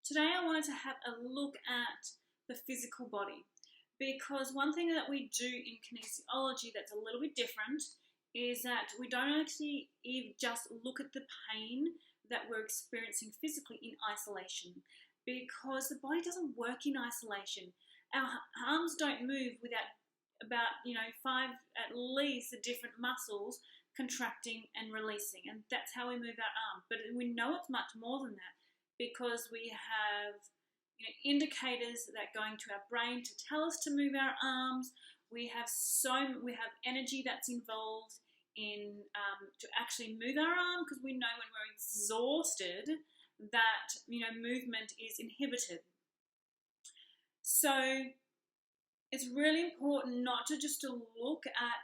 Today I wanted to have a look at the physical body, because one thing that we do in kinesiology that's a little bit different is that we don't actually just look at the pain that we're experiencing physically in isolation, because the body doesn't work in isolation. Our arms don't move without about five at least different muscles contracting and releasing, and that's how we move our arm. But we know it's much more than that, because we have indicators that are going to our brain to tell us to move our arms. We have energy that's involved in to actually move our arm, because we know when we're exhausted that movement is inhibited. So it's really important not to just look at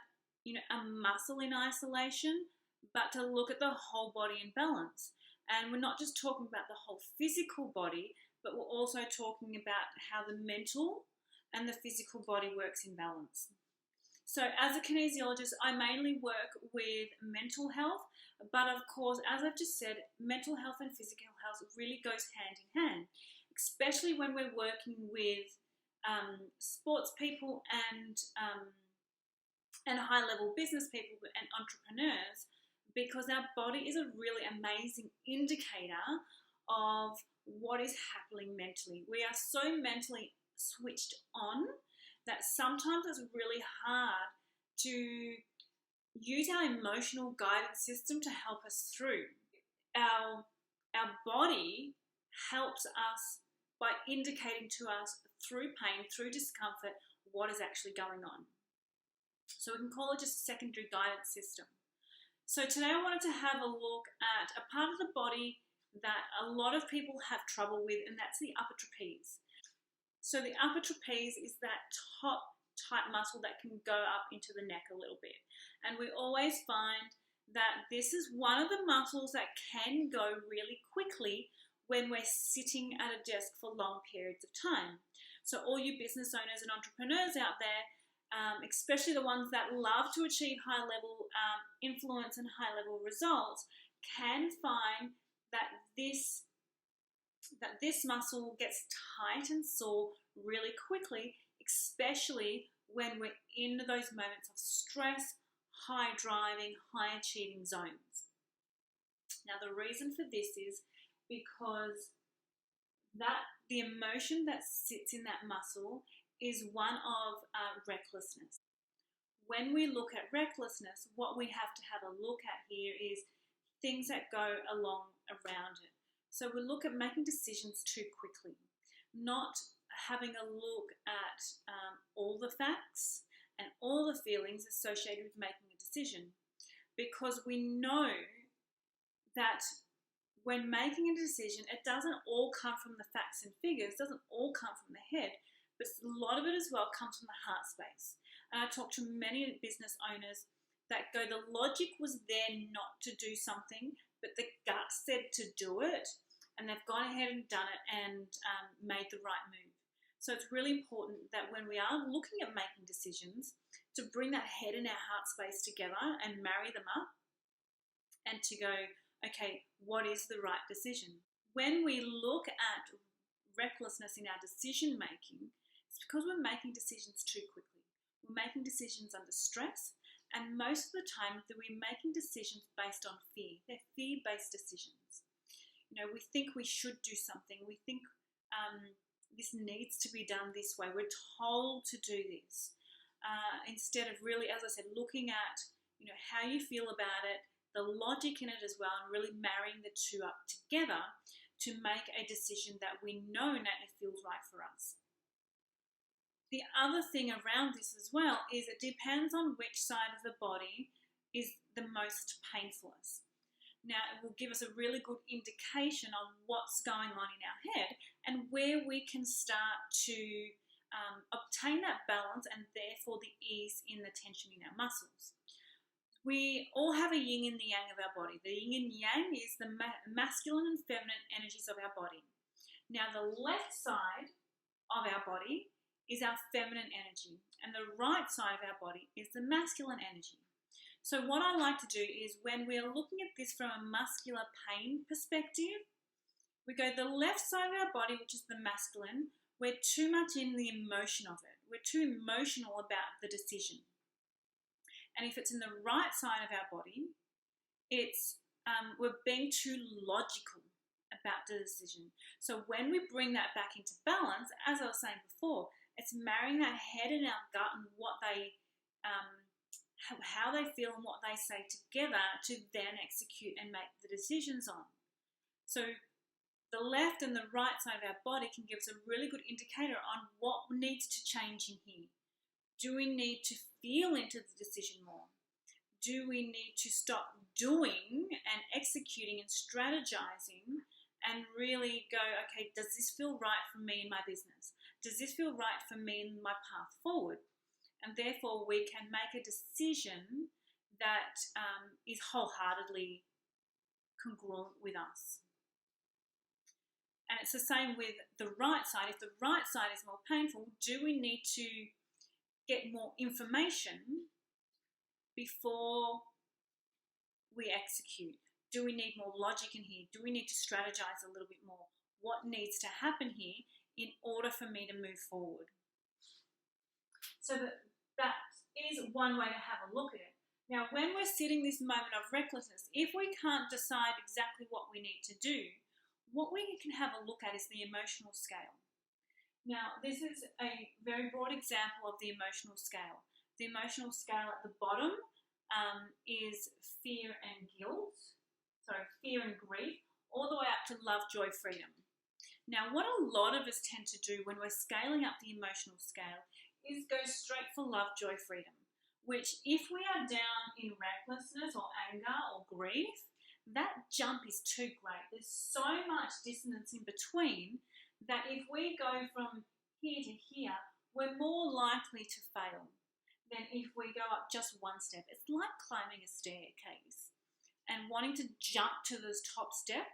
a muscle in isolation, but to look at the whole body in balance. And we're not just talking about the whole physical body, but we're also talking about how the mental and the physical body works in balance. So as a kinesiologist, I mainly work with mental health, but of course, as I've just said, mental health and physical health really goes hand in hand, especially when we're working with sports people and high-level business people and entrepreneurs, because our body is a really amazing indicator of what is happening mentally. We are so mentally switched on that sometimes it's really hard to use our emotional guidance system to help us through. Our body helps us by indicating to us through pain, through discomfort, what is actually going on. So we can call it just a secondary guidance system. So today I wanted to have a look at a part of the body that a lot of people have trouble with, and that's the upper trapeze. So the upper trapeze is that top tight muscle that can go up into the neck a little bit. And we always find that this is one of the muscles that can go really quickly when we're sitting at a desk for long periods of time. So all you business owners and entrepreneurs out there, especially the ones that love to achieve high-level influence and high-level results, can find that this muscle gets tight and sore really quickly, especially when we're in those moments of stress, high driving, high achieving zones. Now the reason for this is because the emotion that sits in that muscle is one of recklessness. When we look at recklessness, what we have to have a look at here is things that go along around it. So we look at making decisions too quickly, not having a look at all the facts and all the feelings associated with making a decision, because we know that when making a decision, it doesn't all come from the facts and figures, it doesn't all come from the head, but a lot of it as well comes from the heart space. And I talk to many business owners that go, the logic was there not to do something, but the gut said to do it, and they've gone ahead and done it and made the right move. So it's really important that when we are looking at making decisions, to bring that head and our heart space together and marry them up, and to go, okay, what is the right decision? When we look at recklessness in our decision making, it's because we're making decisions too quickly. We're making decisions under stress, and most of the time we're making decisions based on fear. They're fear-based decisions. We think we should do something. We think this needs to be done this way. We're told to do this. Instead of really, as I said, looking at how you feel about it, the logic in it as well, and really marrying the two up together to make a decision that we know innately feels right for us. The other thing around this as well is it depends on which side of the body is the most painful. Now, it will give us a really good indication on what's going on in our head and where we can start to obtain that balance and therefore the ease in the tension in our muscles. We all have a yin and the yang of our body. The yin and yang is the masculine and feminine energies of our body. Now, the left side of our body is our feminine energy, and the right side of our body is the masculine energy. So what I like to do is, when we're looking at this from a muscular pain perspective, We go the left side of our body, which is the masculine. We're too much in the emotion of it. We're too emotional about the decision. And if it's in the right side of our body, it's we're being too logical about the decision. So when we bring that back into balance, as I was saying before, it's marrying that head and our gut and what they, how they feel and what they say together to then execute and make the decisions on. So the left and the right side of our body can give us a really good indicator on what needs to change in here. Do we need to feel into the decision more? Do we need to stop doing and executing and strategizing and really go, okay, does this feel right for me in my business? Does this feel right for me in my path forward? And therefore we can make a decision that is wholeheartedly congruent with us. And it's the same with the right side. If the right side is more painful, do we need to get more information before we execute? Do we need more logic in here? Do we need to strategize a little bit more? What needs to happen here in order for me to move forward? So that is one way to have a look at it. Now, when we're sitting this moment of recklessness, if we can't decide exactly what we need to do, what we can have a look at is the emotional scale. Now, this is a very broad example of the emotional scale. The emotional scale at the bottom is fear and grief, all the way up to love, joy, freedom. Now, what a lot of us tend to do when we're scaling up the emotional scale is go straight for love, joy, freedom, which if we are down in recklessness or anger or grief, that jump is too great. There's so much dissonance in between that if we go from here to here, we're more likely to fail than if we go up just one step. It's like climbing a staircase and wanting to jump to the top step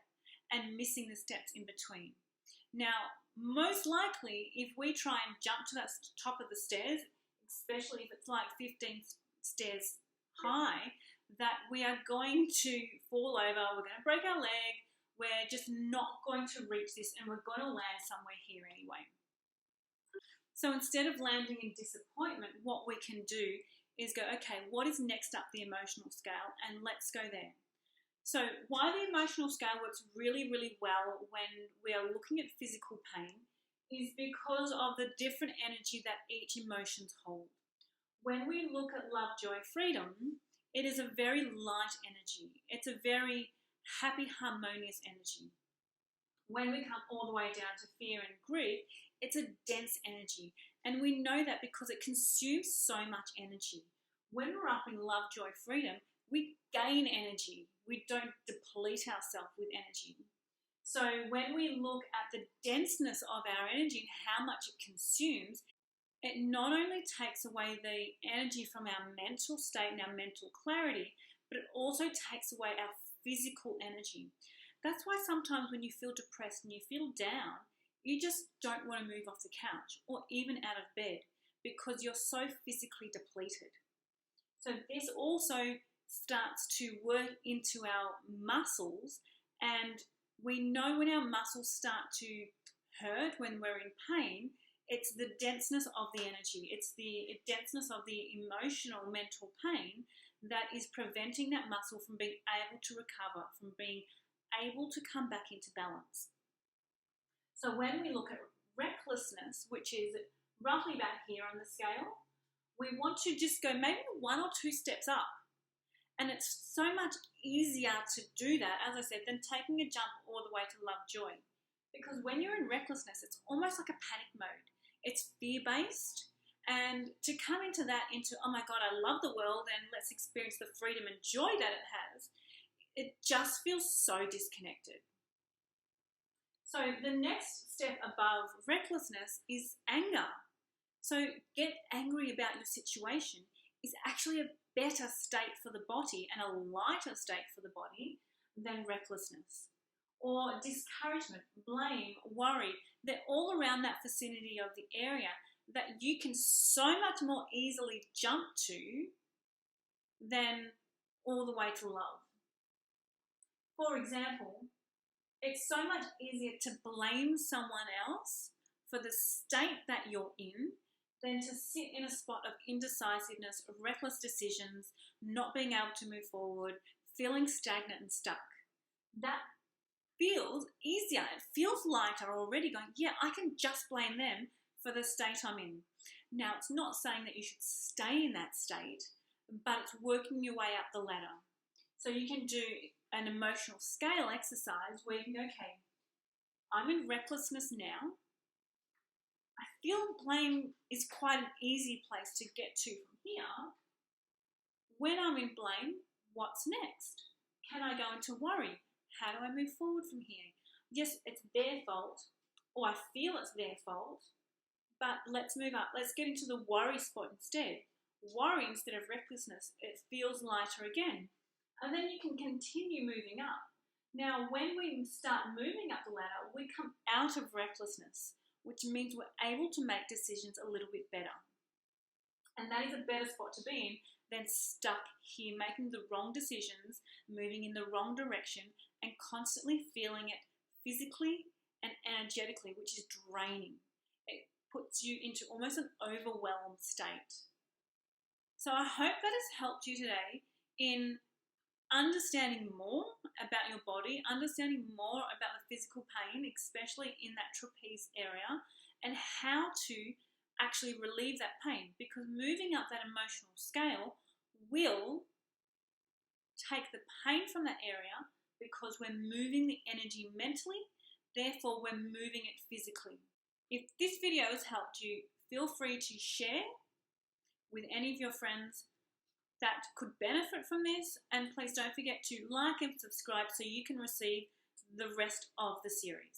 and missing the steps in between. Now, most likely, if we try and jump to that top of the stairs, especially if it's like 15 stairs high, that we are going to fall over, we're going to break our leg, we're just not going to reach this, and we're going to land somewhere here anyway. So instead of landing in disappointment, what we can do is go, okay, what is next up the emotional scale, and let's go there. So why the emotional scale works really, really well when we are looking at physical pain is because of the different energy that each emotions hold. When we look at love, joy, freedom, it is a very light energy. It's a very happy, harmonious energy. When we come all the way down to fear and grief, it's a dense energy. And we know that because it consumes so much energy. When we're up in love, joy, freedom, we gain energy. We don't deplete ourselves with energy. So when we look at the denseness of our energy and how much it consumes, it not only takes away the energy from our mental state and our mental clarity, but it also takes away our physical energy. That's why sometimes when you feel depressed and you feel down, you just don't want to move off the couch or even out of bed because you're so physically depleted. So this also starts to work into our muscles, and we know when our muscles start to hurt, when we're in pain, it's the denseness of the energy, it's the denseness of the emotional, mental pain that is preventing that muscle from being able to recover, from being able to come back into balance. So when we look at recklessness, which is roughly about here on the scale, we want to just go maybe 1 or 2 steps up. And it's so much easier to do that, as I said, than taking a jump all the way to love, joy. Because when you're in recklessness, it's almost like a panic mode. It's fear-based. And to come into that, oh my God, I love the world and let's experience the freedom and joy that it has, it just feels so disconnected. So the next step above recklessness is anger. So get angry about your situation is actually a better state for the body and a lighter state for the body than recklessness. Or discouragement, blame, worry, they're all around that vicinity of the area that you can so much more easily jump to than all the way to love. For example, It's so much easier to blame someone else for the state that you're in than to sit in a spot of indecisiveness, reckless decisions, not being able to move forward, feeling stagnant and stuck. That feels easier. It feels lighter already, going, yeah, I can just blame them for the state I'm in. Now, it's not saying that you should stay in that state, but it's working your way up the ladder. So you can do an emotional scale exercise where you can go, okay, I'm in recklessness now. I feel blame is quite an easy place to get to from here. When I'm in blame, what's next? Can I go into worry? How do I move forward from here? Yes, it's their fault, or I feel it's their fault, but let's move up. Let's get into the worry spot instead. Worry instead of recklessness, it feels lighter again. And then you can continue moving up. Now, when we start moving up the ladder, we come out of recklessness, which means we're able to make decisions a little bit better. And that is a better spot to be in than stuck here, making the wrong decisions, moving in the wrong direction, and constantly feeling it physically and energetically, which is draining. It puts you into almost an overwhelmed state. So I hope that has helped you today in understanding more about your body, understanding more about the physical pain, especially in that trapeze area, and how to actually relieve that pain, because moving up that emotional scale will take the pain from that area, because we're moving the energy mentally, therefore we're moving it physically. If this video has helped you, feel free to share with any of your friends that could benefit from this, and please don't forget to like and subscribe so you can receive the rest of the series.